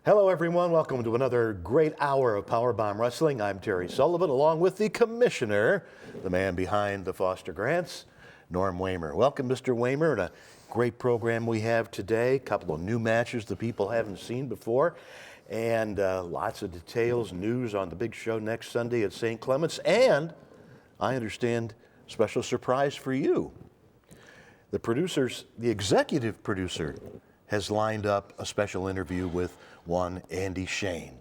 Hello, everyone. Welcome to another great hour of PowerBomb Wrestling. I'm Terry Sullivan, along with the commissioner, the man behind the Foster Grants, Norm Wamer. Welcome, Mr. Wamer, and a great program we have today. A couple of new matches the people haven't seen before, and lots of details, news on the big show next Sunday at St. Clement's, and I understand special surprise for you. The executive producer, has lined up a special interview with one Andy Shane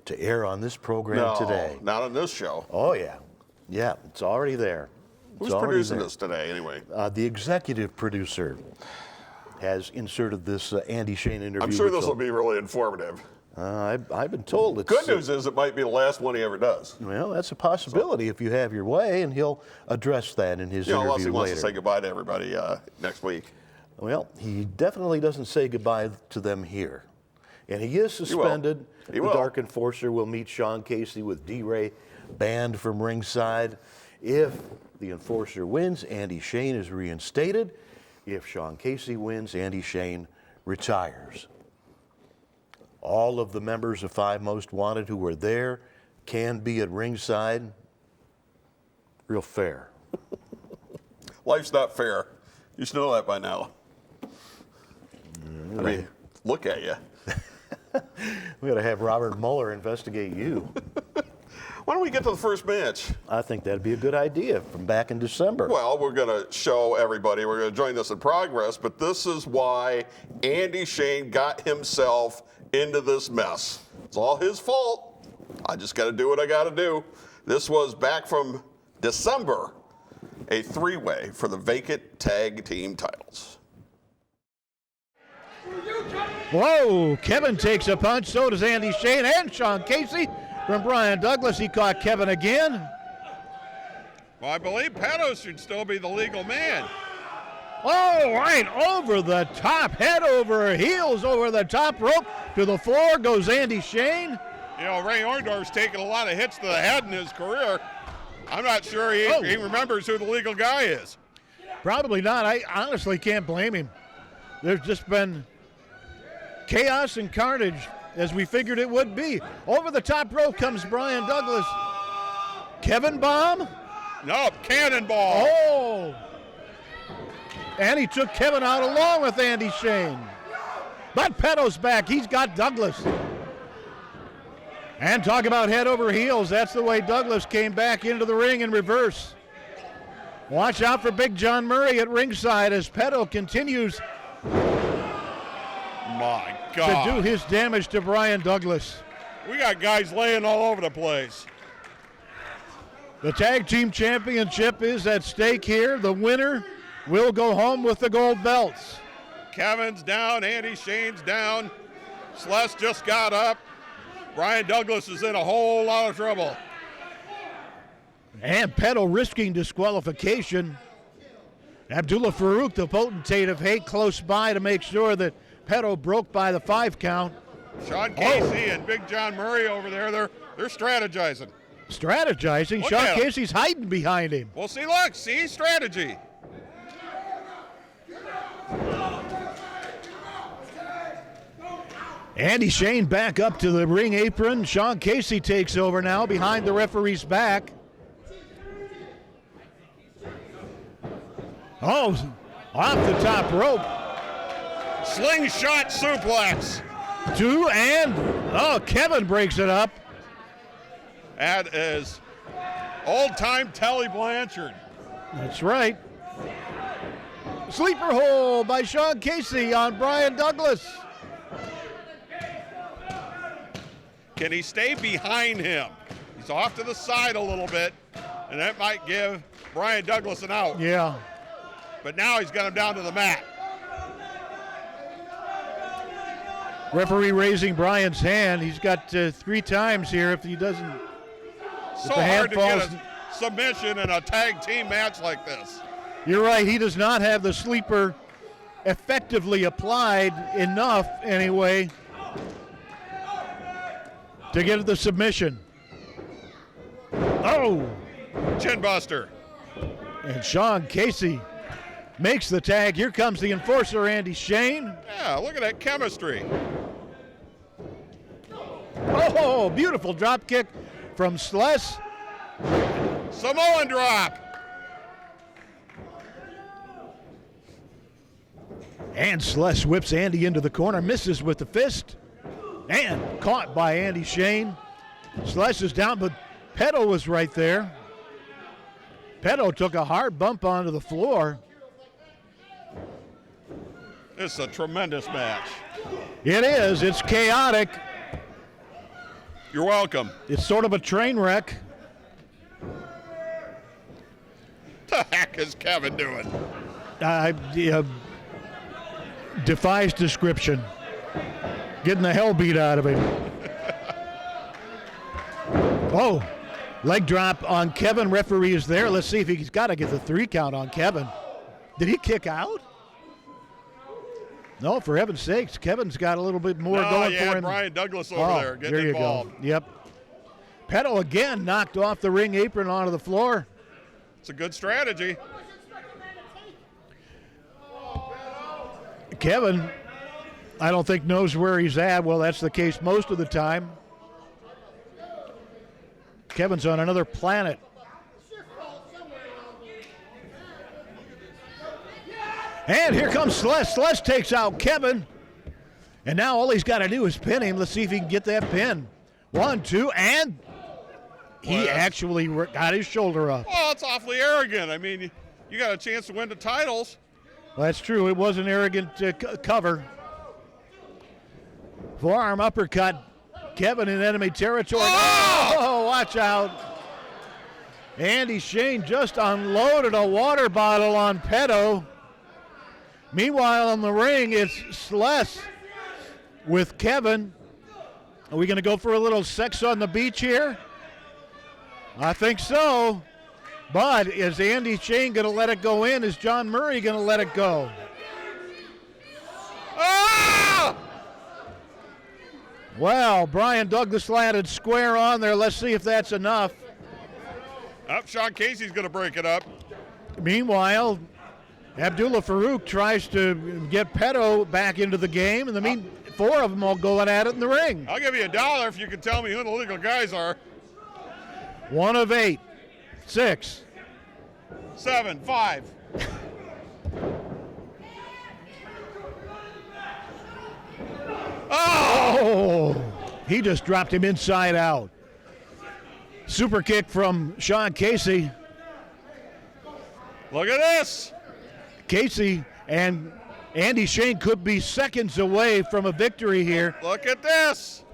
to air on this program today. Not on this show. Oh, yeah. Yeah, it's already there. Who's producing this today, anyway? The executive producer has inserted this Andy Shane interview. I'm sure this will be really informative. I've been told it's... Good news is it might be the last one he ever does. Well, that's a possibility if you have your way, and he'll address that in his interview unless he wants later. to say goodbye to everybody next week. Well, he definitely doesn't say goodbye to them here. And he is suspended. He will. The Dark Enforcer will meet Sean Casey with D-Ray banned from ringside. If the Enforcer wins, Andy Shane is reinstated. If Sean Casey wins, Andy Shane retires. All of the members of Five Most Wanted who were there can be at ringside. Real fair. Life's not fair. You should know that by now. I mean, look at you. We got to have Robert Mueller investigate you. Why don't we get to the first match? I think that'd be a good idea from back in December. Well, we're going to show everybody, we're going to join this in progress, but this is why Andy Shane got himself into this mess. It's all his fault. I just got to do what I got to do. This was back from December, a three-way for the vacant tag team titles. Whoa, Kevin takes a punch, so does Andy Shane and Sean Casey. From Brian Douglas, he caught Kevin again. Well, I believe Pato should still be the legal man. Oh, right over the top, head over heels over the top rope. To the floor goes Andy Shane. You know, Ray Orndorff's taken a lot of hits to the head in his career. I'm not sure he remembers who the legal guy is. Probably not. I honestly can't blame him. There's just been chaos and carnage, as we figured it would be. Over the top rope comes Brian Douglas. Kevin Bomb? No, Cannonball. Oh! And he took Kevin out along with Andy Shane. But Peto's back. He's got Douglas. And talk about head over heels. That's the way Douglas came back into the ring in reverse. Watch out for Big John Murray at ringside as Peto continues My God. to do his damage to Brian Douglas. We got guys laying all over the place. The tag team championship is at stake here. The winner will go home with the gold belts. Kevin's down, Andy Shane's down. Celeste just got up. Brian Douglas is in a whole lot of trouble. And Peto risking disqualification. Abdullah Farouk, the potentate of hate, close by to make sure that Peto broke by the 5 count. Sean Casey and Big John Murray over there, they're strategizing. Strategizing? Look Sean at him. Casey's hiding behind him. Well, see strategy. Andy Shane back up to the ring apron. Sean Casey takes over now behind the referee's back. Oh, off the top rope. Slingshot suplex. 2 and, Kevin breaks it up. That is old-time Tully Blanchard. That's right. Sleeper hold by Sean Casey on Brian Douglas. Can he stay behind him? He's off to the side a little bit, and that might give Brian Douglas an out. Yeah. But now he's got him down to the mat. Referee raising Brian's hand. He's got 3 times here if he doesn't. So hard to get a submission in a tag team match like this. You're right. He does not have the sleeper effectively applied enough anyway to get the submission. Oh! Chin buster. And Sean Casey makes the tag. Here comes the enforcer, Andy Shane. Yeah, look at that chemistry. Oh, beautiful drop kick from Sless. Samoan drop. And Sless whips Andy into the corner, misses with the fist, and caught by Andy Shane. Sless is down, but Petto was right there. Petto took a hard bump onto the floor. It's a tremendous match. It is. It's chaotic. You're welcome. It's sort of a train wreck. The heck is Kevin doing? Defies description. Getting the hell beat out of him. Oh, leg drop on Kevin. Referee is there. Let's see if he's got to get the 3 count on Kevin. Did he kick out? No, for heaven's sakes. Kevin's got a little bit more going for him. Brian Douglas over there getting involved. Go. Yep. Petto again knocked off the ring apron onto the floor. It's a good strategy. Kevin, I don't think knows where he's at. Well, that's the case most of the time. Kevin's on another planet. And here comes Sless. Sless takes out Kevin. And now all he's got to do is pin him. Let's see if he can get that pin. 1, 2, and he actually got his shoulder up. Well, it's awfully arrogant. I mean, you got a chance to win the titles. Well, that's true. It was an arrogant cover. Forearm uppercut. Kevin in enemy territory. Oh, watch out. Andy Shane just unloaded a water bottle on Petto. Meanwhile, in the ring, it's Sless with Kevin. Are we going to go for a little sex on the beach here? I think so. But is Andy Shane going to let it go in? Is John Murray going to let it go? Ah! Well, Brian Douglas landed square on there. Let's see if that's enough. Sean Casey's going to break it up. Meanwhile, Abdullah Farouk tries to get Petto back into the game, and four of them all going at it in the ring. I'll give you $1 if you can tell me who the legal guys are. 1 of 8. 6. 7, 5. Oh! He just dropped him inside out. Super kick from Sean Casey. Look at this. Casey and Andy Shane could be seconds away from a victory here. Look at this.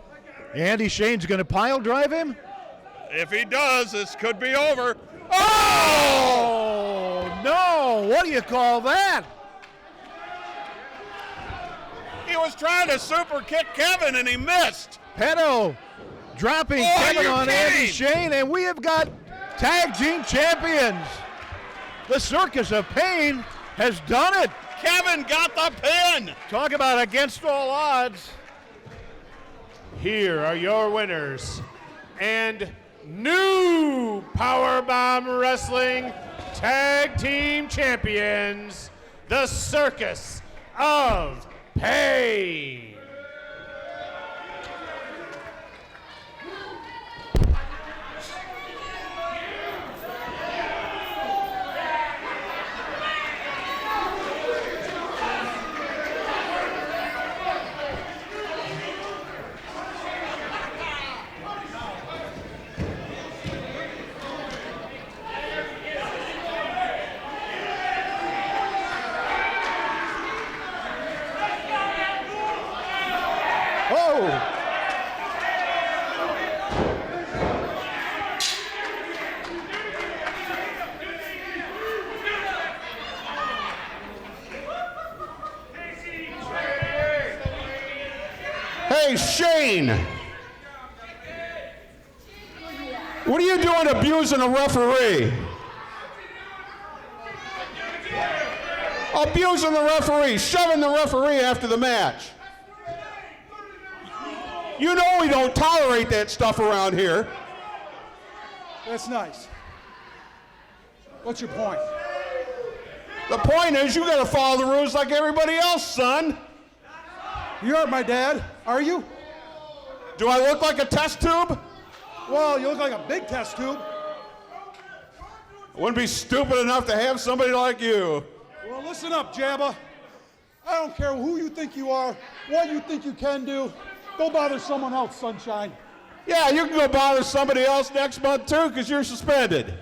Andy Shane's going to pile drive him? If he does, this could be over. Oh, no. What do you call that? He was trying to super kick Kevin and he missed. Petto dropping Kevin on Andy Shane, and we have got tag team champions. The Circus of Pain has done it. Kevin got the pin. Talk about against all odds. Here are your winners and new PowerBomb Wrestling Tag Team Champions, the Circus of Pain. Hey, Shane! What are you doing abusing a referee? Abusing the referee, shoving the referee after the match. You know we don't tolerate that stuff around here. That's nice. What's your point? The point is you gotta follow the rules like everybody else, son. You aren't my dad, are you? Do I look like a test tube? Well, you look like a big test tube. I wouldn't be stupid enough to have somebody like you. Well, listen up, Jabba. I don't care who you think you are, what you think you can do. Go bother someone else, Sunshine. Yeah, you can go bother somebody else next month too, because you're suspended.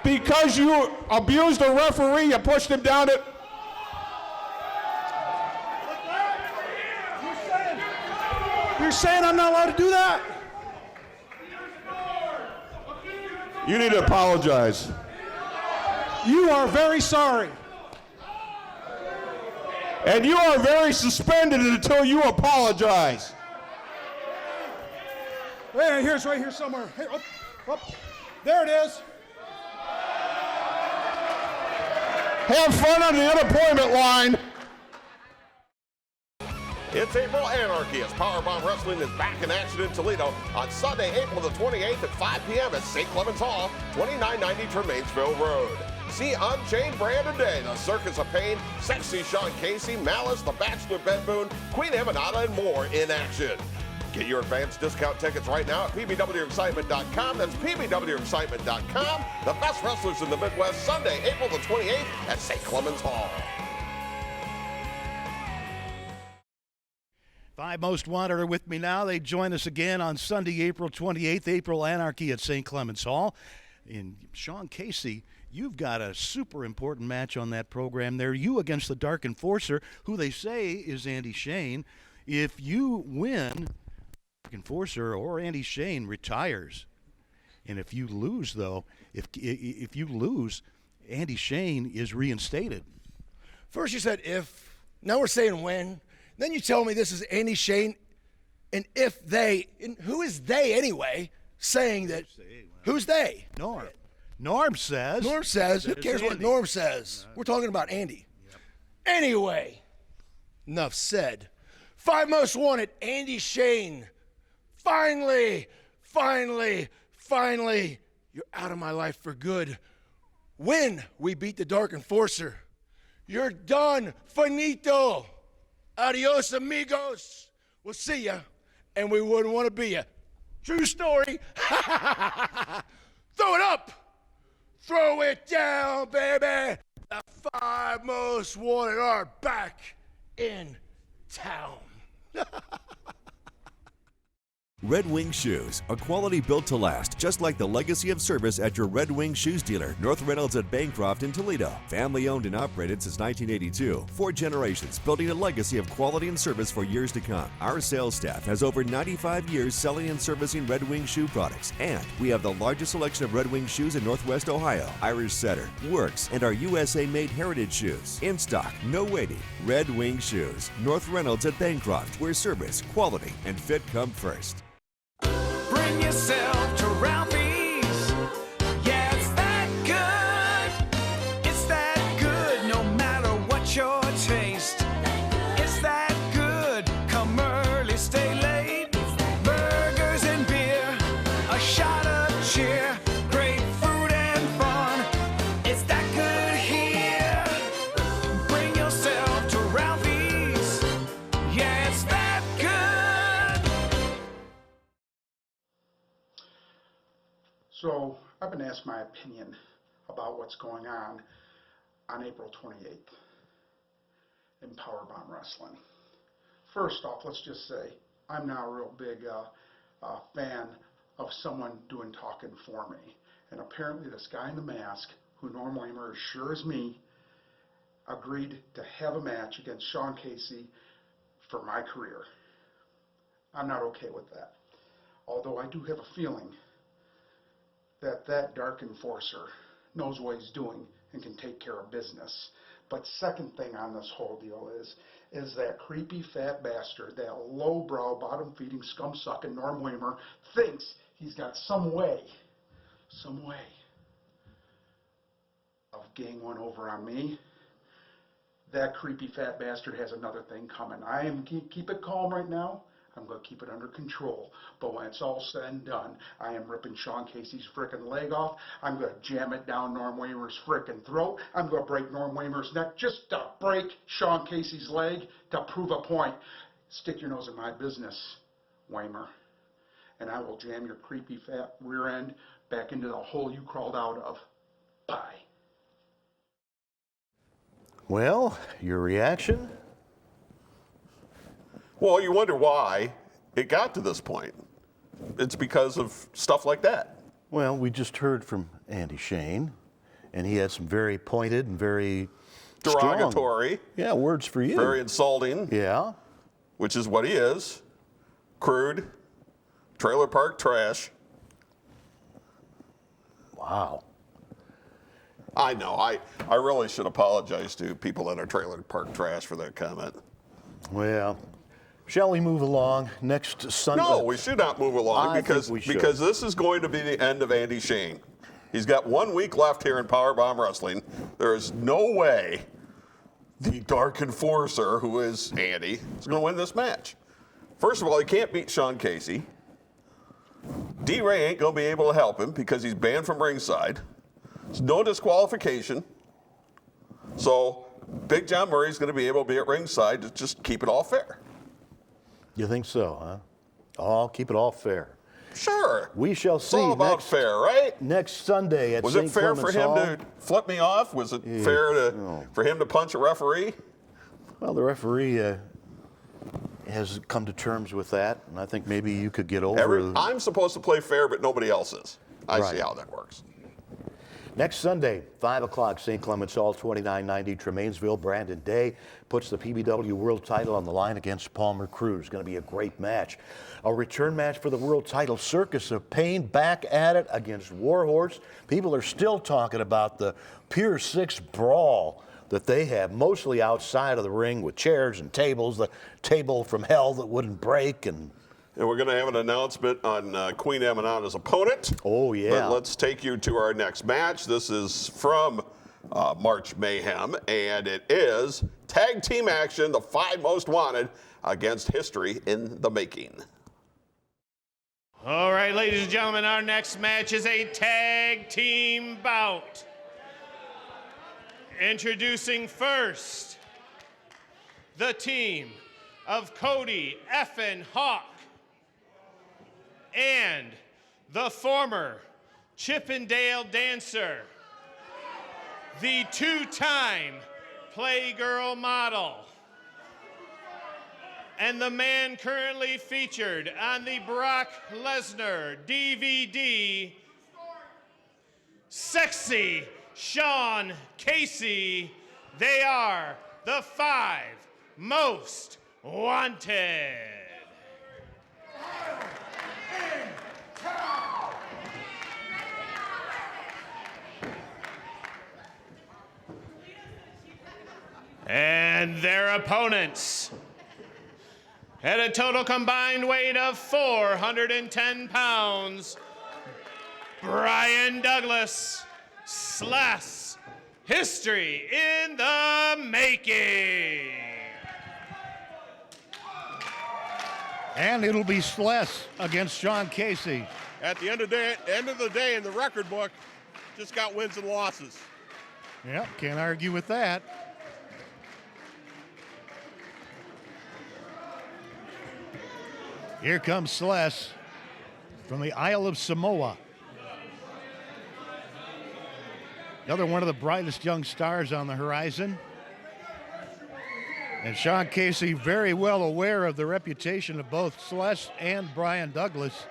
Because you abused a referee, you pushed him down to... You're saying I'm not allowed to do that? You need to apologize. You are very sorry. And you are very suspended until you apologize. Hey, here's right here somewhere. Hey, up. There it is. Have fun on the unemployment line. It's April Anarchy as PowerBomb Wrestling is back in action in Toledo on Sunday, April the 28th at 5 p.m. at St. Clement's Hall, 2990 Tremainsville Road. See Unchained Brand today, the Circus of Pain, Sexy Sean Casey, Malice, The Bachelor Ben Boone, Queen Emanata, and more in action. Get your advanced discount tickets right now at pbwexcitement.com. That's pbwexcitement.com. The best wrestlers in the Midwest, Sunday, April the 28th at St. Clement's Hall. Five Most Wanted are with me now. They join us again on Sunday, April 28th, April Anarchy at St. Clement's Hall. And Sean Casey, you've got a super important match on that program there. You against the Dark Enforcer, who they say is Andy Shane. If you win, Dark Enforcer or Andy Shane retires. And if you lose, though, if you lose, Andy Shane is reinstated. First you said if, now we're saying when. Then you tell me this is Andy Shane, and if they, and who is they anyway, saying that, who's they? Norm. Norm says. Norm says, who cares what Andy. Norm says? We're talking about Andy. Yep. Anyway, enough said. Five Most Wanted, Andy Shane. Finally, you're out of my life for good. When we beat the Dark Enforcer, you're done, finito. Adios, amigos. We'll see ya, and we wouldn't want to be ya. True story. Throw it up. Throw it down, baby. The Five Most Wanted are back in town. Red Wing Shoes, a quality built to last, just like the legacy of service at your Red Wing Shoes dealer, North Reynolds at Bancroft in Toledo. Family owned and operated since 1982. 4 generations building a legacy of quality and service for years to come. Our sales staff has over 95 years selling and servicing Red Wing shoe products, and we have the largest selection of Red Wing shoes in Northwest Ohio. Irish Setter, Works, and our USA-made heritage shoes. In stock, no waiting. Red Wing Shoes, North Reynolds at Bancroft, where service, quality, and fit come first. Bring yourself to Ralphie's. Yeah, it's that good. It's that good no matter what your taste. It's that good. Come early, stay late. Burgers and beer, a shot of cheer. Great food and fun. It's that good here. Bring yourself to Ralphie's. Yeah, it's that good. So I've been asked my opinion about what's going on April 28th in PowerBomb Wrestling. First off, let's just say I'm now a real big fan of someone doing talking for me. And apparently this guy in the mask, who Norm Wamer, as sure as me, agreed to have a match against Sean Casey for my career. I'm not okay with that. Although I do have a feeling that Dark Enforcer knows what he's doing and can take care of business. But second thing on this whole deal is that creepy fat bastard, that lowbrow, bottom-feeding, scum-sucking Norm Wamer thinks he's got some way of getting one over on me. That creepy fat bastard has another thing coming. I am keep it calm right now. I'm going to keep it under control. But when it's all said and done, I am ripping Sean Casey's frickin' leg off. I'm going to jam it down Norm Wamer's frickin' throat. I'm going to break Norm Wamer's neck just to break Sean Casey's leg to prove a point. Stick your nose in my business, Wamer, and I will jam your creepy fat rear end back into the hole you crawled out of. Bye. Well, your reaction? Well, you wonder why it got to this point. It's because of stuff like that. Well, we just heard from Andy Shane, and he had some very pointed and very Derogatory. Strong, words for you. Very insulting. Yeah. Which is what he is. Crude. Trailer park trash. Wow. I know. I really should apologize to people in our trailer park trash for that comment. Well, shall we move along? Next Sunday. No, we should not move along because this is going to be the end of Andy Shane. He's got 1 week left here in PowerBomb Wrestling. There is no way the Dark Enforcer, who is Andy, is going to win this match. First of all, he can't beat Sean Casey. D-Ray ain't going to be able to help him because he's banned from ringside. There's no disqualification. So Big John Murray's going to be able to be at ringside to just keep it all fair. You think so, huh? Oh, keep it all fair. Sure. We shall see. It's all about fair, right? Next Sunday at Was St. it fair Clement's for him Hall? to flip me off? Was it fair for him to punch a referee? Well, the referee has come to terms with that, and I think maybe you could get over. I'm supposed to play fair, but nobody else is. I see how that works. Next Sunday, 5 o'clock, St. Clement's Hall, 2990 Tremainsville. Brandon Day puts the PBW World title on the line against Palmer Cruz. Going to be a great match. A return match for the world title. Circus of Pain back at it against Warhorse. People are still talking about the Pier 6 brawl that they have, mostly outside of the ring with chairs and tables, the table from hell that wouldn't break. And we're going to have an announcement on Queen Amanada's opponent. Oh, yeah. But let's take you to our next match. This is from March Mayhem, and it is tag team action, the 5 most wanted against History in the Making. All right, ladies and gentlemen, our next match is a tag team bout. Introducing first, the team of Cody Effin Hawk and the former Chippendale dancer, the 2-time Playgirl model, and the man currently featured on the Brock Lesnar DVD, Sexy Sean Casey. They are the 5 most wanted. And their opponents, at a total combined weight of 410 pounds, Brian Douglas / History in the Making. And it'll be Sless against Sean Casey. At the end of the day in the record book, just got wins and losses. Yep, can't argue with that. Here comes Sless from the Isle of Samoa. Another one of the brightest young stars on the horizon. And Sean Casey very well aware of the reputation of both Sless and Brian Douglas.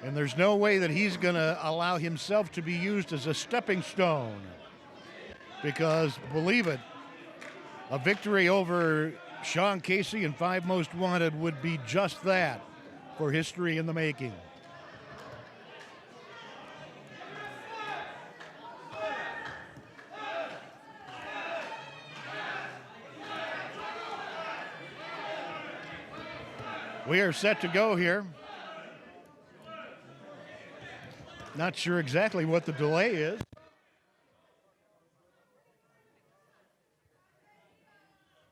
And there's no way that he's going to allow himself to be used as a stepping stone. Because, believe it, a victory over Sean Casey and 5 Most Wanted would be just that for History in the Making. We are set to go here. Not sure exactly what the delay is.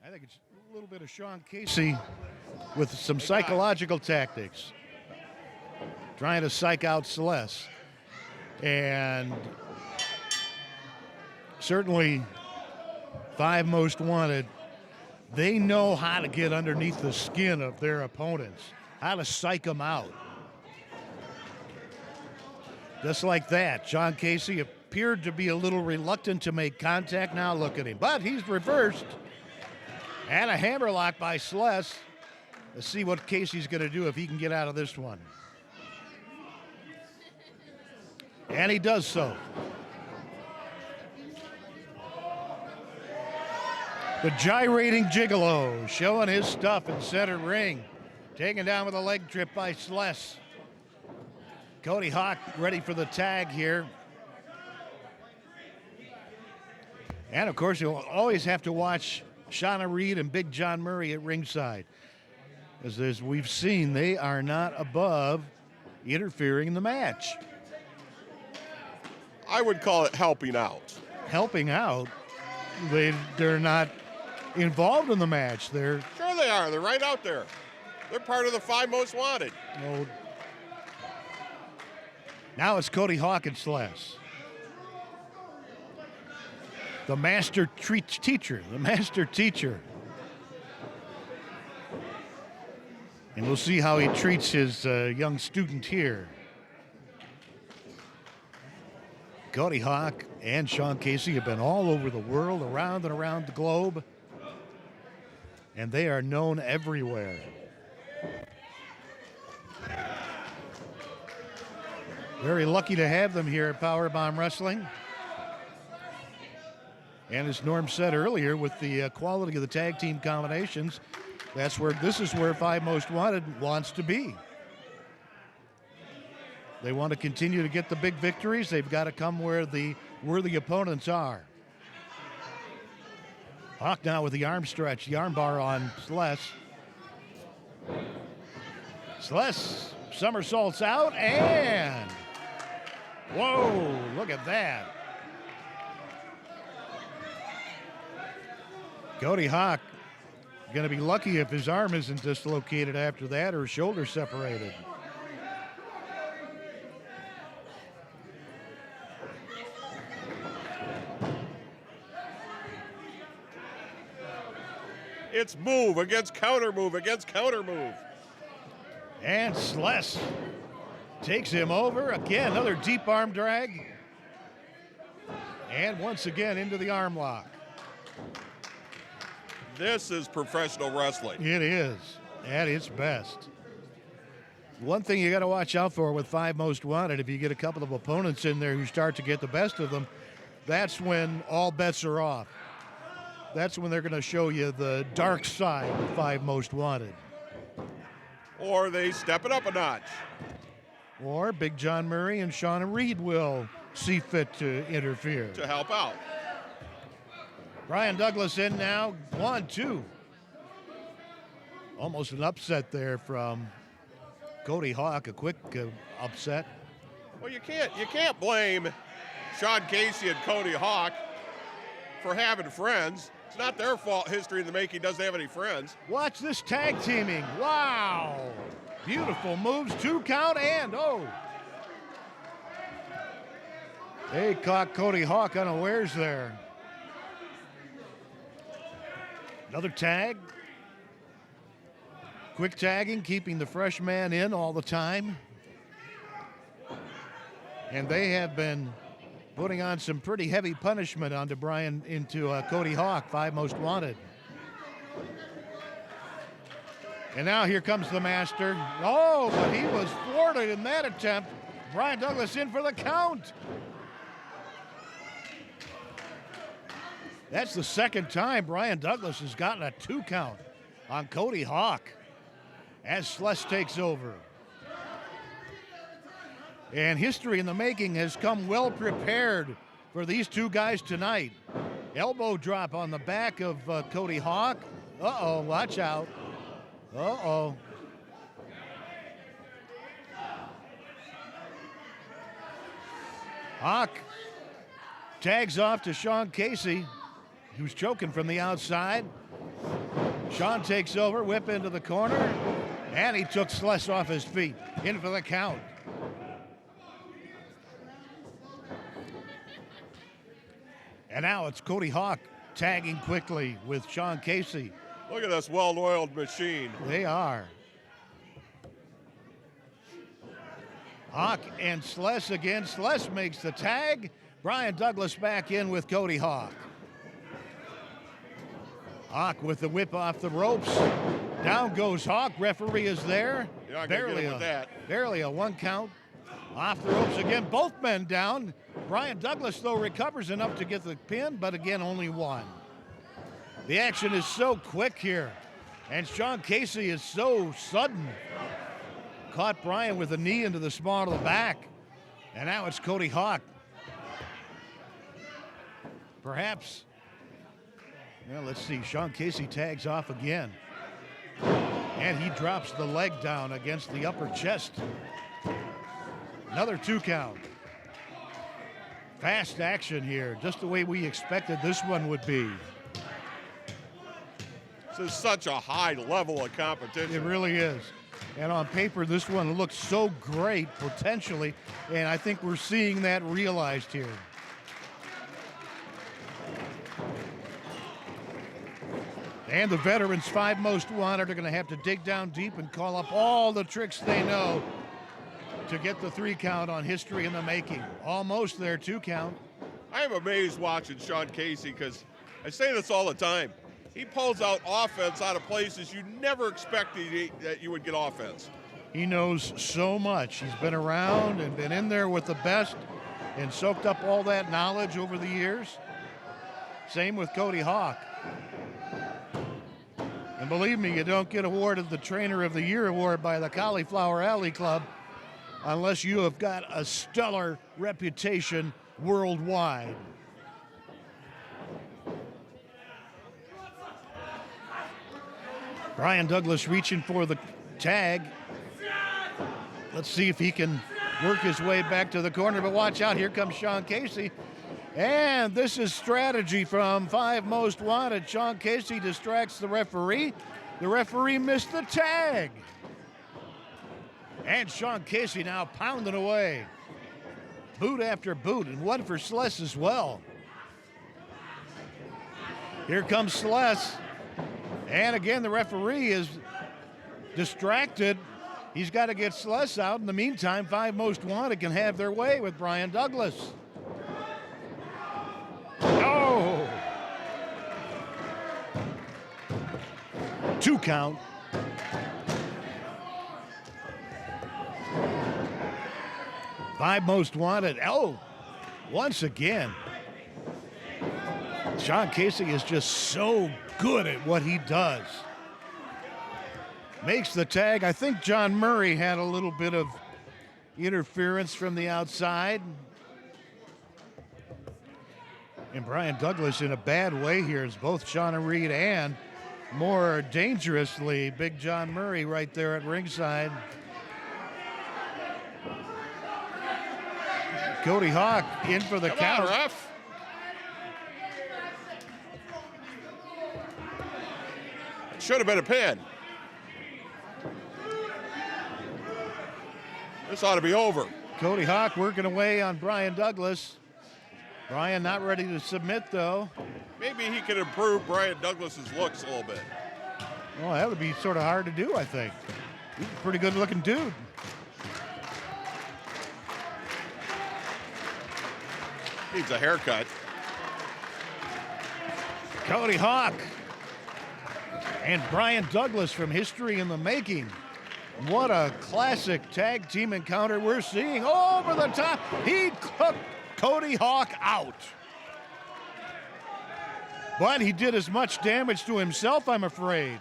I think it's a little bit of Sean Casey with some psychological tactics, trying to psych out Celeste. And certainly 5 Most Wanted They know how to get underneath the skin of their opponents, how to psych them out. Just like that, Sean Casey appeared to be a little reluctant to make contact. Now look at him, but he's reversed. And a hammerlock by Sless. Let's see what Casey's going to do if he can get out of this one. And he does so. The gyrating gigolo showing his stuff in center ring. Taken down with a leg trip by Sless. Cody Hawk ready for the tag here. And of course, you'll always have to watch Shauna Reed and Big John Murray at ringside. As we've seen, they are not above interfering in the match. I would call it helping out. Helping out? They're not involved in the match. Sure they are. They're right out there. They're part of the 5 Most Wanted. Oh. Now it's Cody Hawk and Sless. The master teacher. And we'll see how he treats his young student here. Cody Hawk and Sean Casey have been all over the world, around and around the globe. And they are known everywhere. Very lucky to have them here at PowerBomb Wrestling. And as Norm said earlier, with the quality of the tag team combinations, this is where 5 Most Wanted wants to be. They want to continue to get the big victories. They've got to come where the worthy opponents are. Hawk now with the arm stretch, the arm bar on Sless. Sless somersaults out and whoa, look at that. Cody Hawk going to be lucky if his arm isn't dislocated after that or shoulder separated. It's move against counter move against counter move. And Sless takes him over. Again, another deep arm drag. And once again into the arm lock. This is professional wrestling. It is, at its best. One thing you got to watch out for with 5 Most Wanted, if you get a couple of opponents in there who start to get the best of them, that's when all bets are off. That's when they're going to show you the dark side of 5 Most Wanted. Or they step it up a notch. Or Big John Murray and Shauna Reed will see fit to interfere. To help out. Brian Douglas in now, 1-2. Almost an upset there from Cody Hawk, a quick upset. Well, you can't blame Sean Casey and Cody Hawk for having friends. It's not their fault history in the making doesn't have any friends. Watch this tag teaming. Wow. Beautiful moves, 2 count and They caught Cody Hawk unawares there. Another tag. Quick tagging, keeping the fresh man in all the time. And they have been putting on some pretty heavy punishment onto Cody Hawk, 5 Most Wanted. And now here comes the master. Oh, but he was thwarted in that attempt. Brian Douglas in for the count. That's the second time Brian Douglas has gotten a 2 count on Cody Hawk as Sless takes over. And history in the making has come well prepared for these 2 guys tonight. Elbow drop on the back of Cody Hawk. Uh-oh, watch out. Uh-oh. Hawk tags off to Sean Casey, who's choking from the outside. Sean takes over, whip into the corner, and he took Sless off his feet. In for the count. And now it's Cody Hawk tagging quickly with Sean Casey. Look at this well-oiled machine. They are. Hawk and Sless again. Sless makes the tag. Brian Douglas back in with Cody Hawk. Hawk with the whip off the ropes. Down goes Hawk. Referee is there. You're not gonna get him with that. Barely a 1 count. Off the ropes again. Both men down. Brian Douglas, though, recovers enough to get the pin, but again, only 1. The action is so quick here. And Sean Casey is so sudden. Caught Brian with a knee into the small of the back. And now it's Cody Hawk. Perhaps. Well, let's see. Sean Casey tags off again. And he drops the leg down against the upper chest. Another 2 count. Fast action here, just the way we expected this one would be. This is such a high level of competition. It really is. And on paper, this one looks so great potentially, and I think we're seeing that realized here. And the veterans, 5 most wanted, are going to have to dig down deep and call up all the tricks they know to get the 3 count on History in the Making. Almost there, 2 count. I am amazed watching Sean Casey because I say this all the time. He pulls out offense out of places you never expected that you would get offense. He knows so much. He's been around and been in there with the best and soaked up all that knowledge over the years. Same with Cody Hawk. And believe me, you don't get awarded the Trainer of the Year award by the Cauliflower Alley Club unless you have got a stellar reputation worldwide. Brian Douglas reaching for the tag. Let's see if he can work his way back to the corner, but watch out, here comes Sean Casey. And this is strategy from 5 Most Wanted. Sean Casey distracts the referee. The referee missed the tag. And Sean Casey now pounding away. Boot after boot, and 1 for Sless as well. Here comes Sless. And again, the referee is distracted. He's got to get Sless out. In the meantime, 5 Most Wanted can have their way with Brian Douglas. Oh! 2 count. Five Most Wanted. Oh, once again. Sean Casey is just so good at what he does. Makes the tag. I think John Murray had a little bit of interference from the outside. And Brian Douglas in a bad way here is both Shauna Reed and more dangerously Big John Murray right there at ringside. Cody Hawk in for the count. Come on, ref. Should have been a pin. This ought to be over. Cody Hawk working away on Brian Douglas. Brian not ready to submit, though. Maybe he could improve Brian Douglas's looks a little bit. Well, that would be sort of hard to do, I think. He's a pretty good-looking dude. Needs a haircut. Cody Hawk and Brian Douglas from History in the Making. What a classic tag team encounter we're seeing. Over the top, he took Cody Hawk out. But he did as much damage to himself, I'm afraid.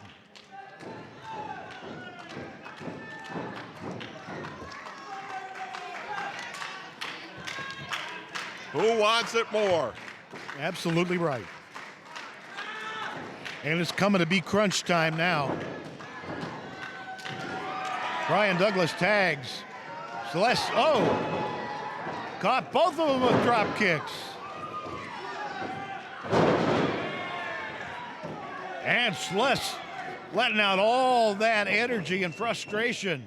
Who wants it more? Absolutely right. And it's coming to be crunch time now. Brian Douglas tags. Celeste, caught both of them with drop kicks. And Celeste letting out all that energy and frustration.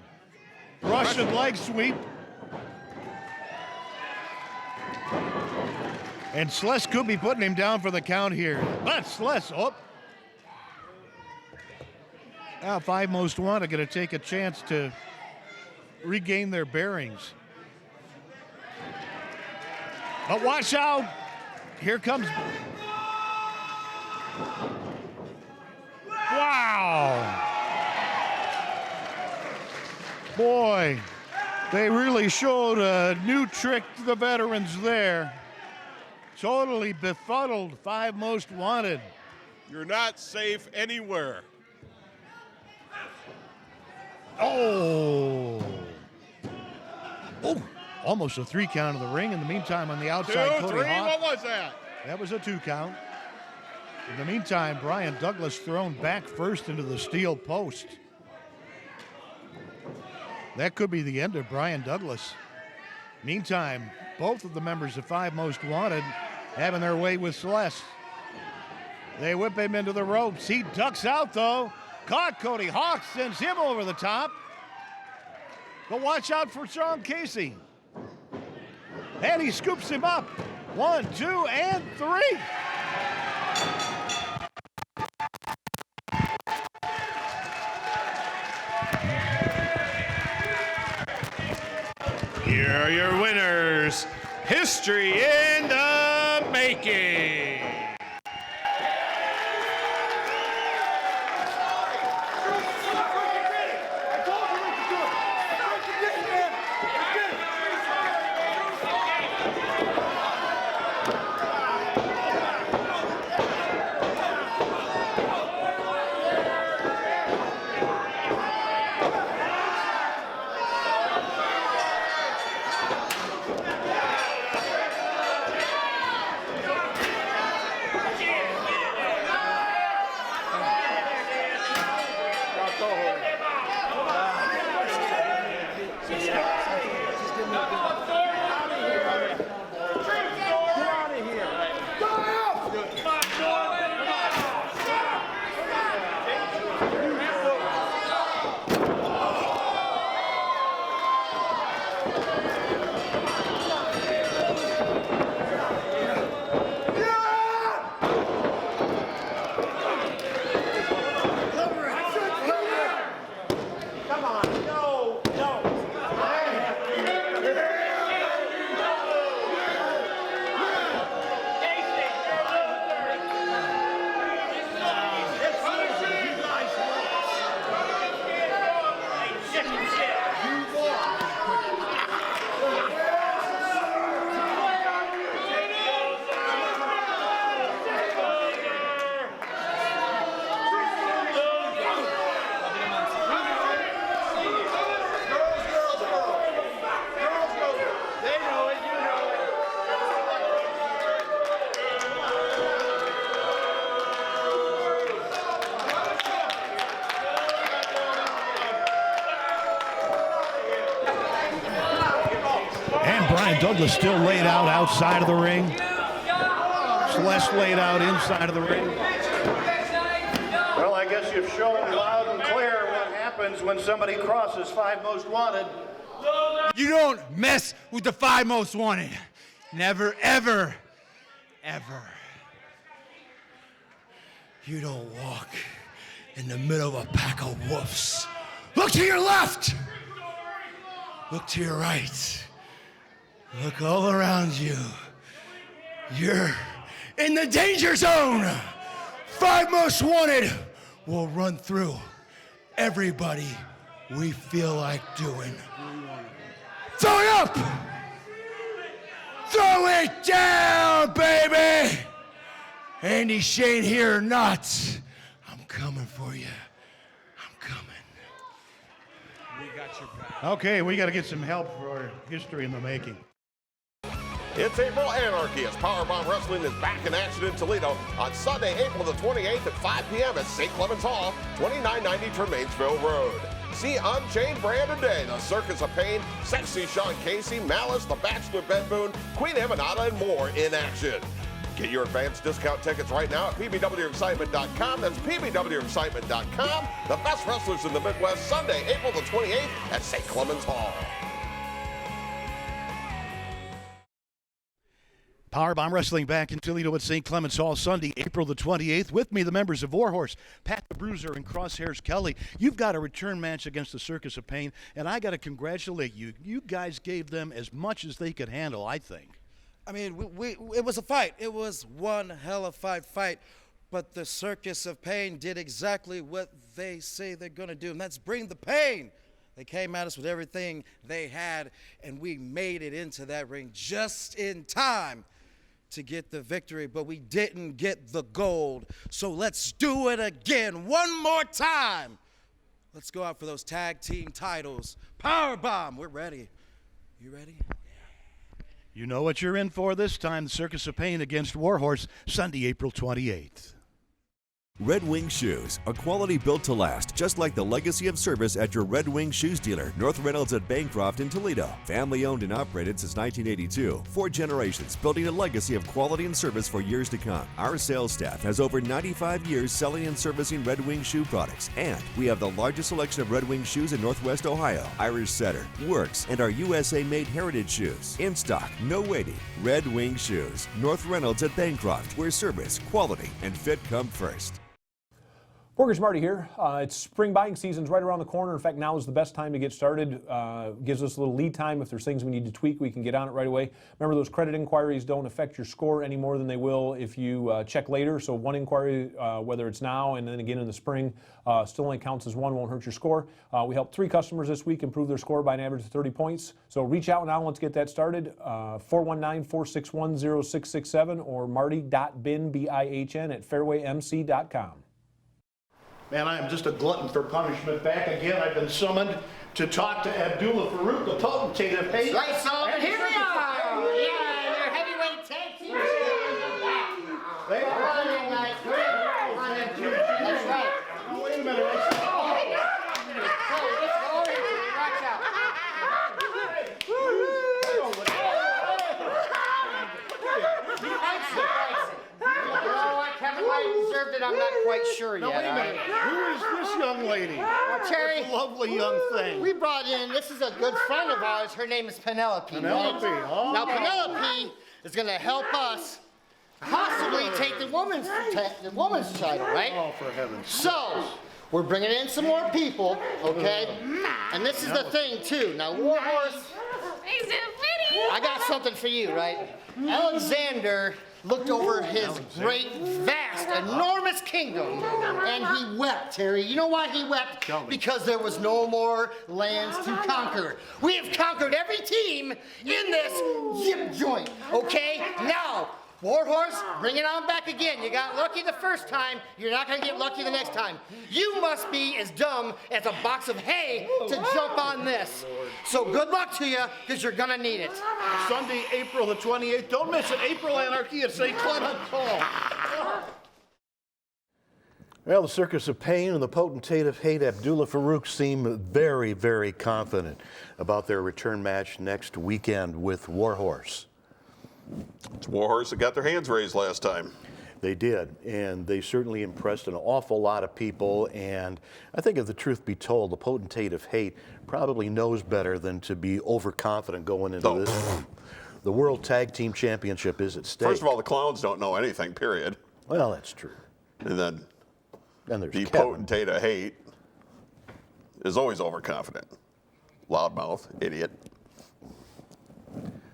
Russian leg sweep. And Celeste could be putting him down for the count here. But Celeste, Five Most Wanted going to take a chance to regain their bearings. But watch out. Here comes. Wow. Boy, they really showed a new trick to the veterans there. Totally befuddled Five Most Wanted. You're not safe anywhere. Oh, almost a 3 count in the ring. In the meantime, on the outside, 2, Cody 3, Hawk. what was that? That was a 2 count. In the meantime, Brian Douglas thrown back first into the steel post. That could be the end of Brian Douglas. Meantime, both of the members of Five Most Wanted having their way with Celeste. They whip him into the ropes. He ducks out, though. Caught Cody Hawk, sends him over the top. But watch out for Sean Casey. And he scoops him up. 1, 2, and 3. Here are your winners. History in the making. Douglas still laid out outside of the ring. Celeste laid out inside of the ring. Well, I guess you've shown loud and clear what happens when somebody crosses Five Most Wanted. You don't mess with the Five Most Wanted. Never, ever, ever. You don't walk in the middle of a pack of wolves. Look to your left. Look to your right. Look all around you. You're in the danger zone. Five Most Wanted will run through everybody we feel like doing. Throw it up! Throw it down, baby! Andy Shane here or not, I'm coming for you. I'm coming. We got your back. Okay, we got to get some help for history in the making. It's April Anarchy as PowerBomb Wrestling is back in action in Toledo on Sunday, April the 28th at 5 p.m. at St. Clement's Hall, 2990 Tremainsville Road. See Unchained Brand today, the Circus of Pain, Sexy Sean Casey, Malice, The Bachelor Ben Boone, Queen Emanata, and more in action. Get your advanced discount tickets right now at pbwexcitement.com. That's pbwexcitement.com. The best wrestlers in the Midwest, Sunday, April the 28th at St. Clement's Hall. PowerBomb Wrestling back in Toledo at St. Clement's Hall Sunday, April the 28th. With me, the members of Warhorse, Pat the Bruiser, and Crosshairs Kelly. You've got a return match against the Circus of Pain, and I got to congratulate you. You guys gave them as much as they could handle, I think. I mean, it was a fight. It was one hell of a fight. But the Circus of Pain did exactly what they say they're going to do, and that's bring the pain. They came at us with everything they had, and we made it into that ring just in time to get the victory, but we didn't get the gold. So let's do it again one more time. Let's go out for those tag team titles. PowerBomb, we're ready. You ready? You know what you're in for this time. The Circus of Pain against Warhorse, Sunday, April 28th. Red Wing Shoes, a quality built to last, just like the legacy of service at your Red Wing Shoes dealer, North Reynolds at Bancroft in Toledo. Family owned and operated since 1982. 4 generations, building a legacy of quality and service for years to come. Our sales staff has over 95 years selling and servicing Red Wing shoe products, and we have the largest selection of Red Wing shoes in Northwest Ohio. Irish Setter, Works, and our USA-made heritage shoes. In stock, no waiting. Red Wing Shoes, North Reynolds at Bancroft, where service, quality, and fit come first. Mortgage Marty here. It's spring buying season's right around the corner. In fact, now is the best time to get started. Gives us a little lead time. If there's things we need to tweak, we can get on it right away. Remember, those credit inquiries don't affect your score any more than they will if you check later. So one inquiry, whether it's now and then again in the spring, still only counts as one, won't hurt your score. We helped 3 customers this week improve their score by an average of 30 points. So reach out now. Let's get that started. 419-461-0667 or marty.bin, B-I-H-N, at fairwaymc.com. Man, I am just a glutton for punishment. Back again, I've been summoned to talk to Abdullah Farouk, the potentate of hate. Right, Sullivan, here we are! Yeah, your heavyweight tag team champions are back. They are. Come on in, guys. Come on in. That's right. Oh, wait a minute. Hey, it's orange. Watch out. You know what? Kevin White deserved it. I'm not quite sure yet. Now, wait a minute. Who is this young lady? Terry, This lovely young thing. we brought in, this is a good friend of ours. Her name is Penelope. Penelope, right? oh. Now, Penelope is going to help us possibly take the woman's title, right? Oh, for heaven's sake. So, we're bringing in some more people, okay? And this is the thing, too. Now, Warhorse, I got something for you, right? Alexander looked over his great, vast, enormous kingdom, and he wept, Terry. You know why he wept? Because there was no more lands to conquer. We have conquered every team in this zip joint, okay? Now, Warhorse, bring it on back again. You got lucky the first time, you're not gonna get lucky the next time. You must be as dumb as a box of hay to jump on this. So good luck to you, because you're gonna need it. Sunday, April the 28th. Don't miss it. April Anarchy at St. Clement Hall. Well, the Circus of Pain and the potentate of hate, Abdullah Farouk, seem very, very confident about their return match next weekend with Warhorse. It's Warhorse that got their hands raised last time. They did, and they certainly impressed an awful lot of people, and I think if the truth be told, the potentate of hate probably knows better than to be overconfident going into this. The World Tag Team Championship is at stake. First of all, the clowns don't know anything, period. Well, that's true. And then there's the Kevin. potentate of hate is always overconfident. Loudmouth, idiot.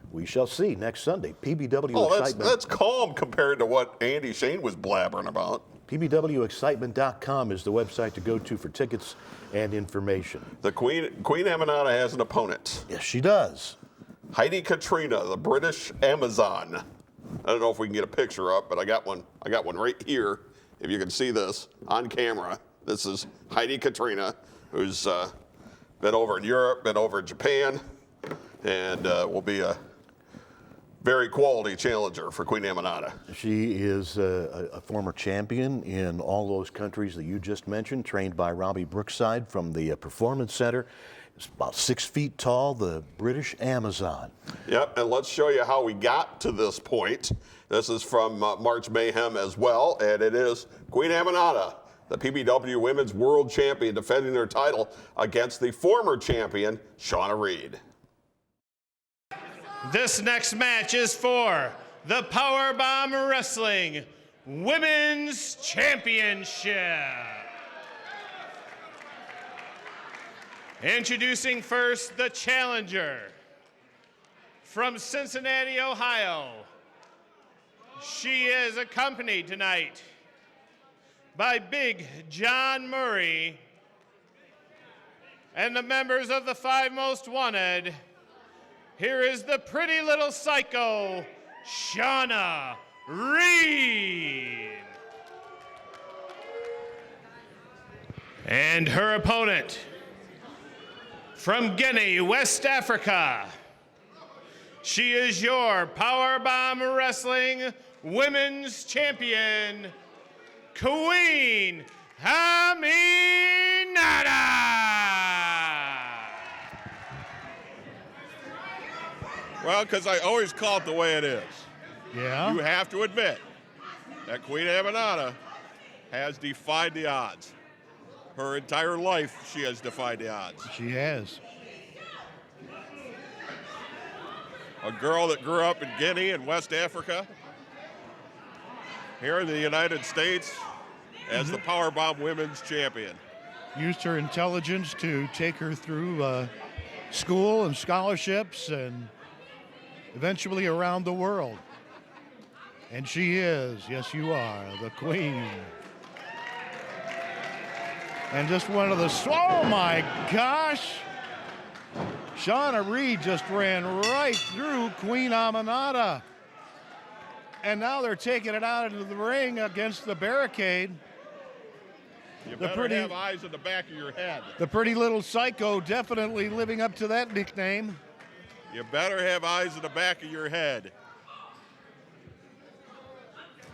We shall see next Sunday. PBW Excitement. That's calm compared to what Andy Shane was blabbering about. PBWExcitement.com is the website to go to for tickets and information. The Queen Amanata has an opponent. Yes, she does. Heidi Katrina, the British Amazon. I don't know if we can get a picture up, but I got one right here. If you can see this on camera, this is Heidi Katrina, who's been over in Europe, been over in Japan, and will be a very quality challenger for Queen Amanata. She is a former champion in all those countries that you just mentioned, trained by Robbie Brookside from the Performance Center. It's about 6 feet tall, the British Amazon. Yep, and let's show you how we got to this point. This is from March Mayhem as well, and it is Queen Amanata, the PBW Women's World Champion, defending their title against the former champion, Shauna Reed. This next match is for the PowerBomb Wrestling Women's Championship. Introducing first the challenger from Cincinnati, Ohio. She is accompanied tonight by Big John Murray and the members of the 5 Most Wanted. Here is the pretty little psycho, Shauna Reed. And her opponent from Guinea, West Africa. She is your PowerBomb Wrestling Women's Champion, Queen Aminata. Well, because I always call it the way it is. Yeah. You have to admit that Queen Aminata has defied the odds. Her entire life, she has defied the odds. She has. A girl that grew up in Guinea in West Africa, here in the United States, as the PowerBomb Women's Champion. Used her intelligence to take her through school and scholarships and eventually around the world. And she is, yes you are, the queen. And just one of the, oh my gosh! Shauna Reed just ran right through Queen Aminata. And now they're taking it out into the ring against the barricade. You better have eyes in the back of your head. The pretty little psycho definitely living up to that nickname. You better have eyes in the back of your head.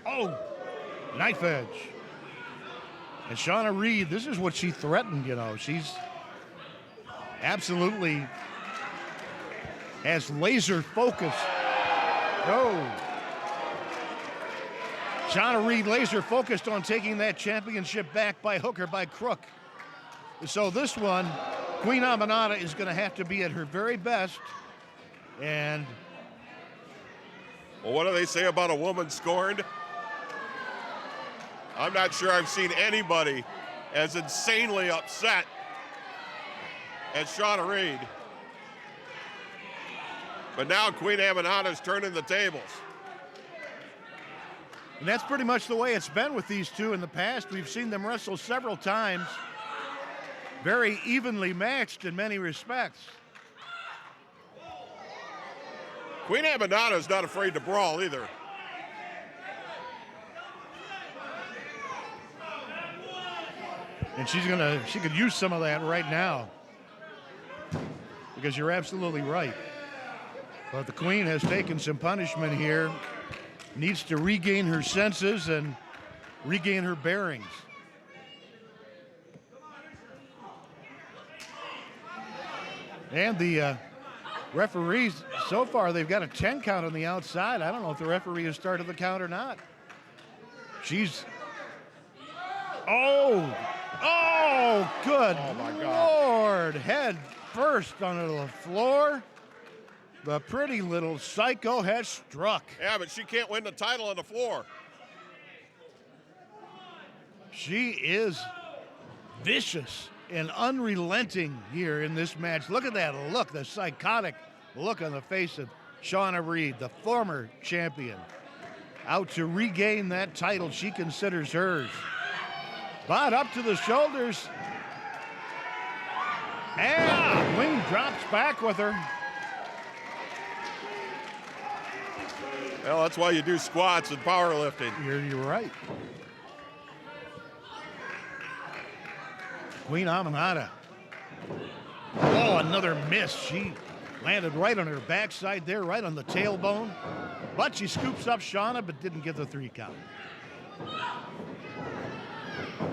Oh, knife edge. And Shauna Reed, this is what she threatened, you know. She's absolutely has laser focus. Oh. Shauna Reed laser focused on taking that championship back by hook or by crook. So this one, Queen Aminata is going to have to be at her very best. And well, what do they say about a woman scorned? I'm not sure I've seen anybody as insanely upset as Shauna Reed. But now Queen Aminata's turning the tables. And that's pretty much the way it's been with these two in the past. We've seen them wrestle several times. Very evenly matched in many respects. Queen Aminata's not afraid to brawl either. And she could use some of that right now. Because you're absolutely right. But the Queen has taken some punishment here. Needs to regain her senses and regain her bearings. And the referees, so far they've got a 10 count on the outside. I don't know if the referee has started the count or not. She's, oh, good Lord. Head first onto the floor. The pretty little psycho has struck. Yeah, but she can't win the title on the floor. She is vicious and unrelenting here in this match. Look at that look, the psychotic look on the face of Shauna Reed, the former champion, out to regain that title she considers hers. But up to the shoulders. And the Queen drops back with her. Well, that's why you do squats and powerlifting. You're right. Queen Aminata. Oh, another miss. She landed right on her backside there, right on the tailbone. But she scoops up Shauna, but didn't get the 3 count.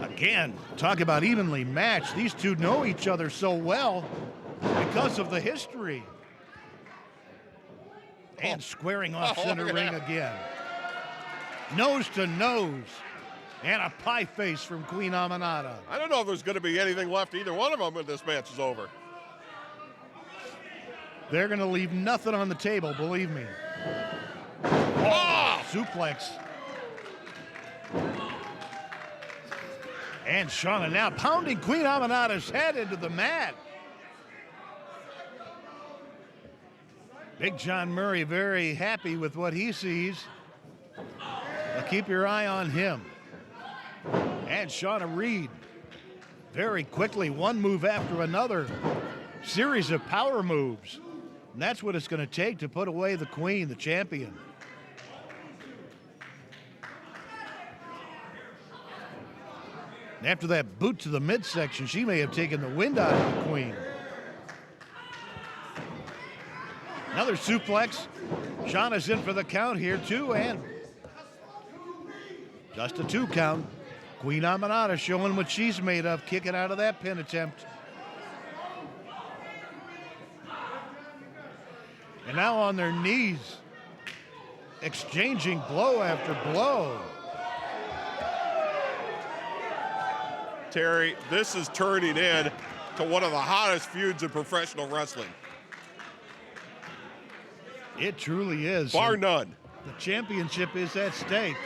Again, talk about evenly matched. These two know each other so well because of the history. And squaring off center ring again. Nose to nose. And a pie face from Queen Aminata. I don't know if there's going to be anything left either one of them when this match is over. They're going to leave nothing on the table, believe me. Oh! Suplex. And Shauna now pounding Queen Amanada's head into the mat. Big John Murray very happy with what he sees. Now keep your eye on him. And Shauna Reed very quickly, one move after another. Series of power moves. And that's what it's going to take to put away the Queen, the champion. After that boot to the midsection, she may have taken the wind out of the Queen. Another suplex. Shauna's in for the count here, too, and just a 2 count. Queen Amanada showing what she's made of, kicking out of that pin attempt. And now on their knees, exchanging blow after blow. Terry, this is turning in to one of the hottest feuds in professional wrestling. It truly is. Bar none. The championship is at stake.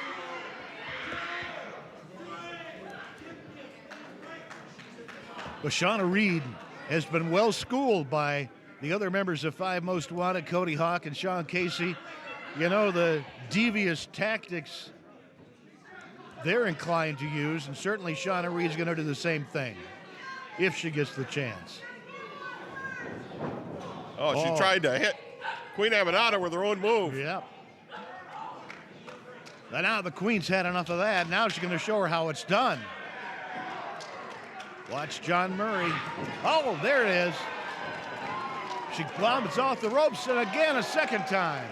But Shauna Reed has been well schooled by the other members of Five Most Wanted, Cody Hawk and Sean Casey. You know, the devious tactics they're inclined to use, and certainly Shauna Reed's going to do the same thing if she gets the chance. Oh, she tried to hit Queen Amanada with her own move. Yep. But now the Queen's had enough of that. Now she's going to show her how it's done. Watch John Murray. Oh, there it is. She plummets off the ropes, and again a second time.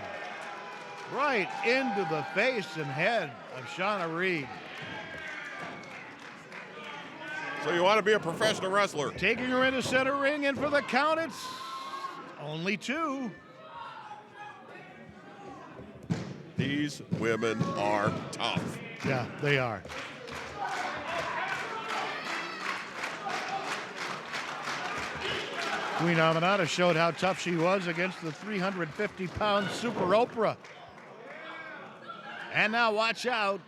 Right into the face and head of Shauna Reed. So you want to be a professional wrestler. Taking her into center ring, and for the count, it's only 2. These women are tough. Yeah, they are. Queen Amanada showed how tough she was against the 350-pound Super Oprah. And now watch out.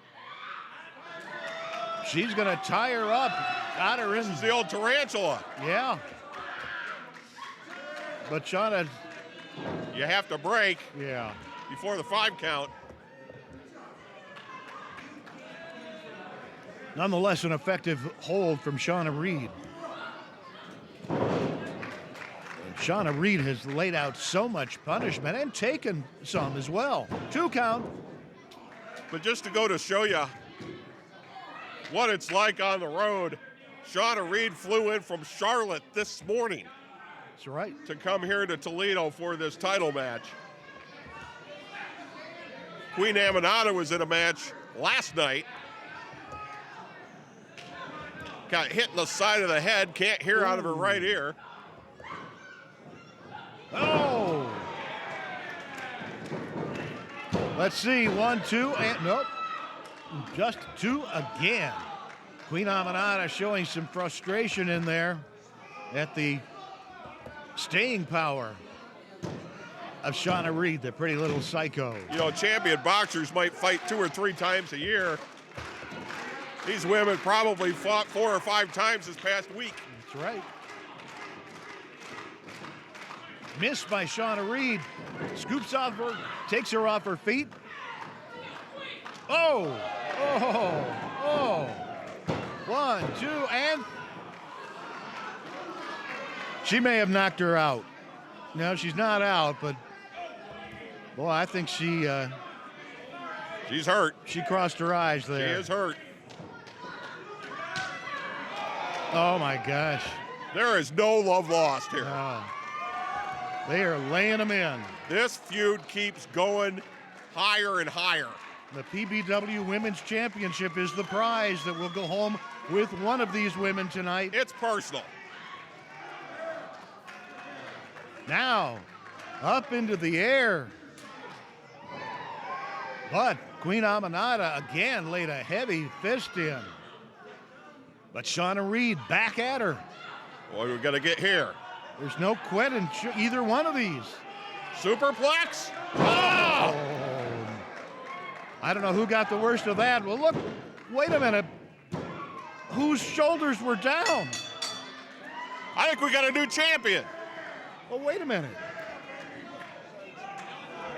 She's going to tie her up. Got her in. This is the old tarantula. Yeah. But Shauna. You have to break. Yeah. Before the 5 count. Nonetheless, an effective hold from Shauna Reed. Shauna Reed has laid out so much punishment and taken some as well. 2 count. But just to go to show you what it's like on the road, Shauna Reed flew in from Charlotte this morning. That's right. To come here to Toledo for this title match. Queen Amanada was in a match last night. Got hit in the side of the head, can't hear out of her right ear. Oh! Let's see, 1, 2, and nope. Just 2 again. Queen Amanada showing some frustration in there at the staying power of Shauna Reed, the pretty little psycho. You know, champion boxers might fight 2 or 3 times a year. These women probably fought 4 or 5 times this past week. That's right. Missed by Shauna Reed. Scoops off her, takes her off her feet. Oh! Oh! Oh! 1, 2, and she may have knocked her out. No, she's not out, but boy, I think she's hurt. She crossed her eyes there. She is hurt. Oh my gosh. There is no love lost here. No. They are laying them in. This feud keeps going higher and higher. The PBW Women's Championship is the prize that will go home with one of these women tonight. It's personal. Now, up into the air. But Queen Amanada again laid a heavy fist in. But Shauna Reed back at her. Boy, we're going to get here. There's no quit in either one of these. Superplex. Oh! I don't know who got the worst of that. Well, look, wait a minute. Whose shoulders were down? I think we got a new champion. Well, wait a minute.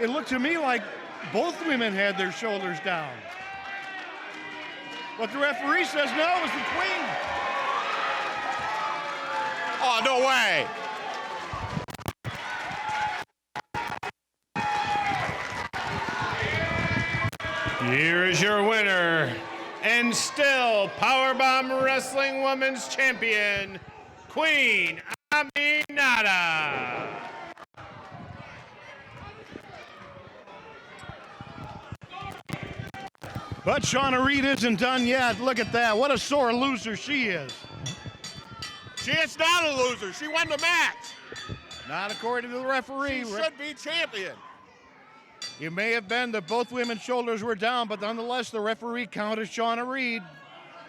It looked to me like both women had their shoulders down. But the referee says no, it was the Queen. Oh, no way. Here is your winner, and still PowerBomb Wrestling Women's Champion, Queen Aminata. But Shauna Reed isn't done yet. Look at that. What a sore loser she is. She is not a loser. She won the match. Not according to the referee. She should be champion. It may have been that both women's shoulders were down, but nonetheless, the referee counted Shauna Reed.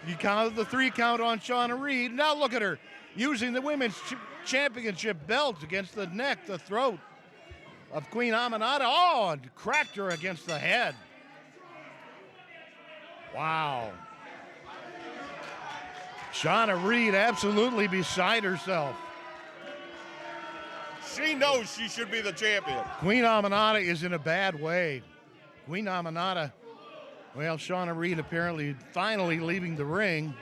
He counted the 3 count on Shauna Reed. Now look at her using the women's championship belt against the neck, the throat of Queen Aminata. Oh, and cracked her against the head. Wow. Shauna Reed absolutely beside herself. She knows she should be the champion. Queen Aminata is in a bad way. Queen Aminata, well, Shauna Reed apparently finally leaving the ring.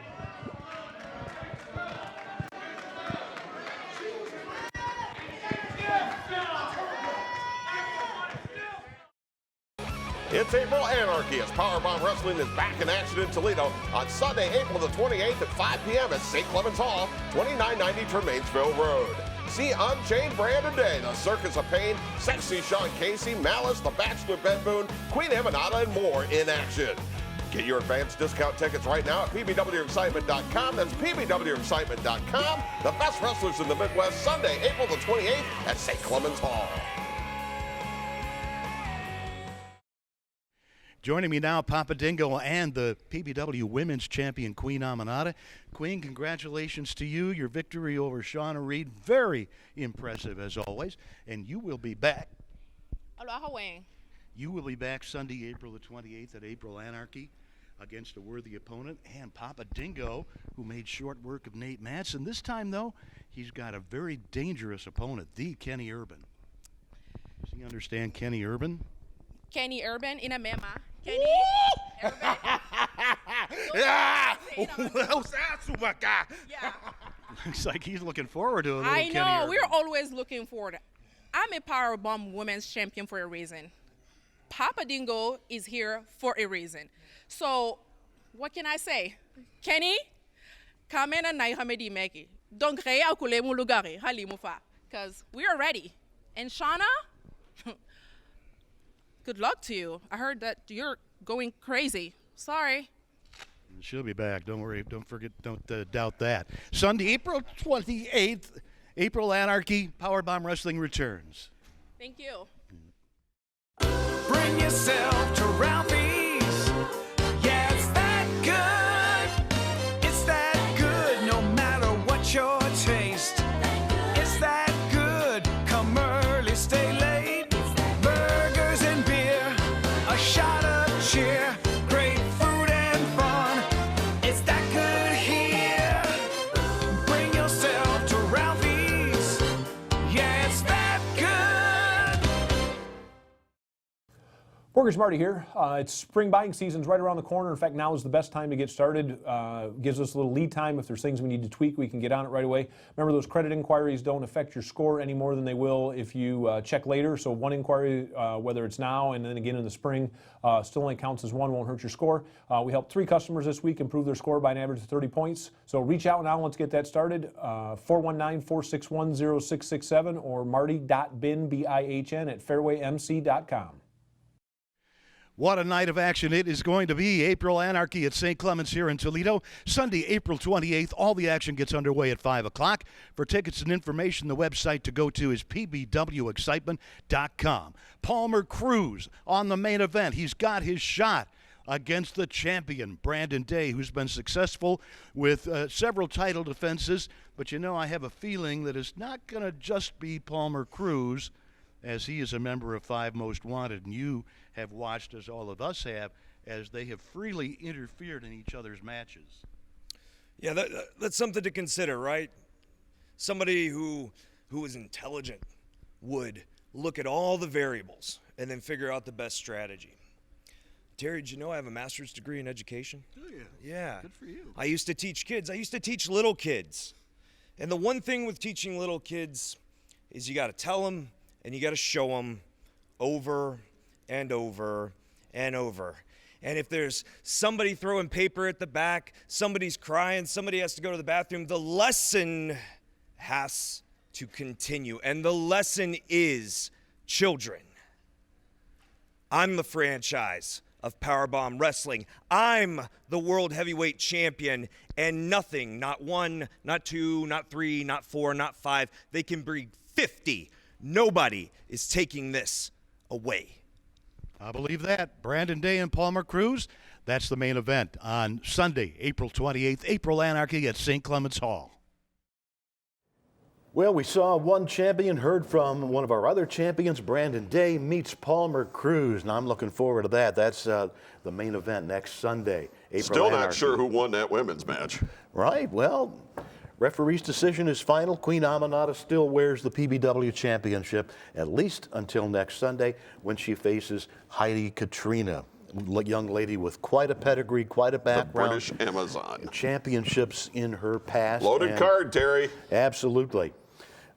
It's April Anarchy as PowerBomb Wrestling is back in action in Toledo on Sunday, April the 28th at 5 p.m. at St. Clement's Hall, 2990 Tremainsville Road. See Unchained Brandon Day, The Circus of Pain, Sexy Sean Casey, Malice, The Bachelor Ben Boone, Queen Aminata, and more in action. Get your advanced discount tickets right now at pbwexcitement.com. That's pbwexcitement.com. The best wrestlers in the Midwest, Sunday, April the 28th at St. Clement's Hall. Joining me now, Papa Dingo and the PBW Women's Champion, Queen Aminata. Queen, congratulations to you. Your victory over Shauna Reed, very impressive as always. And you will be back. Aloha, Wayne. You will be back Sunday, April the 28th at April Anarchy against a worthy opponent. And Papa Dingo, who made short work of Nate Madsen. This time, though, he's got a very dangerous opponent, the Kenny Urban. Does he understand Kenny Urban? Kenny Urban in a mema. Kenny Urban. Yeah. Looks like he's looking forward to a little I Kenny know. Urban. We're always looking forward. I'm a PowerBomb Women's Champion for a reason. Papa Dingo is here for a reason. So, what can I say? Kenny, kame na naihamedi meki. Donc re akule mu lugari halimu fa. Because we are ready. And Shauna, good luck to you. I heard that you're going crazy. Sorry. She'll be back. Don't worry. Don't forget. Don't doubt that. Sunday, April 28th, April Anarchy, PowerBomb Wrestling returns. Thank you. Bring yourself to Ralphie's. Yeah, it's that good. It's that good no matter what your taste. It's that good. Come early, stay late. Burgers and beer, a shot of cheer. Great food and fun. It's that good here. Bring yourself to Ralphie's. Yeah, it's that good. Borgers Marty here. It's spring buying season's right around the corner. In fact, now is the best time to get started. Gives us a little lead time. If there's things we need to tweak, we can get on it right away. Remember, those credit inquiries don't affect your score any more than they will if you check later. So one inquiry, whether it's now and then again in the spring, still only counts as one, won't hurt your score. We helped 3 customers this week improve their score by an average of 30 points. So reach out now. Let's get that started. 419-461-0667 or marty.bin, B-I-H-N, at fairwaymc.com. What a night of action it is going to be. April Anarchy at St. Clement's here in Toledo. Sunday, April 28th. All the action gets underway at 5 o'clock. For tickets and information, the website to go to is pbwexcitement.com. Palmer Cruz on the main event. He's got his shot against the champion, Brandon Day, who's been successful with several title defenses. But, you know, I have a feeling that it's not going to just be Palmer Cruz, as he is a member of 5 Most Wanted, and you have watched, as all of us have, as they have freely interfered in each other's matches. Yeah, that's something to consider, right? Somebody who is intelligent would look at all the variables and then figure out the best strategy. Terry, did you know I have a master's degree in education? Do you? Yeah. Good for you. I used to teach kids. I used to teach little kids. And the one thing with teaching little kids is you got to tell them and you got to show them over and over and over. And if there's somebody throwing paper at the back, somebody's crying, somebody has to go to the bathroom, the lesson has to continue. And the lesson is children. I'm the franchise of PowerBomb Wrestling. I'm the world heavyweight champion, and nothing, not 1, not 2, not 3, not 4, not 5, they can bring 50. Nobody is taking this away. I believe that. Brandon Day and Palmer Cruz, that's the main event on Sunday, April 28th, April Anarchy at St. Clement's Hall. Well, we saw one champion, heard from one of our other champions. Brandon Day meets Palmer Cruz, and I'm looking forward to that. That's the main event next Sunday, April Still not Anarchy. sure who won that women's match. Right, well, referee's decision is final. Queen Amanada still wears the PBW championship, at least until next Sunday when she faces Heidi Katrina, a young lady with quite a pedigree, quite a background. The British Amazon. Championships in her past. Loaded card, Terry. Absolutely.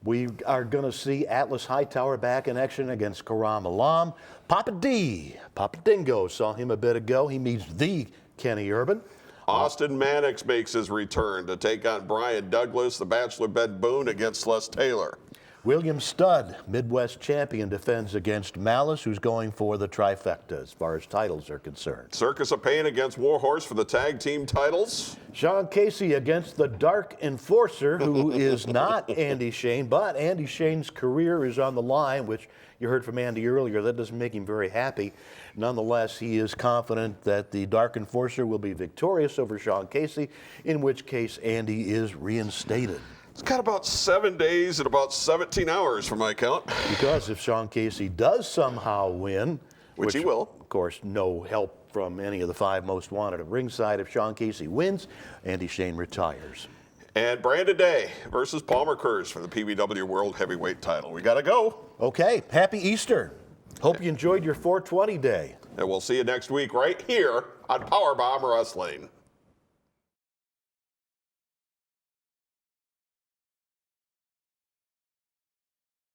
We are going to see Atlas Hightower back in action against Karam Alam. Papa Dingo, saw him a bit ago. He meets the Kenny Urban. Austin Mannix makes his return to take on Brian Douglas, the Bachelor Bed Boone against Les Taylor. William Studd, Midwest champion, defends against Malice, who's going for the trifecta as far as titles are concerned. Circus of Pain against Warhorse for the tag team titles. Sean Casey against the Dark Enforcer, who is not Andy Shane, but Andy Shane's career is on the line, which you heard from Andy earlier. That doesn't make him very happy. Nonetheless, he is confident that the Dark Enforcer will be victorious over Sean Casey, in which case Andy is reinstated. It's got about 7 days and about 17 hours from my count. Because if Sean Casey does somehow win, which he will, of course, no help from any of the 5 most wanted at ringside. If Sean Casey wins, Andy Shane retires. And Brandon Day versus Palmer Cruz for the PBW World Heavyweight title. We got to go. Okay, happy Easter. Hope you enjoyed your 420 day. And we'll see you next week right here on PowerBomb Wrestling.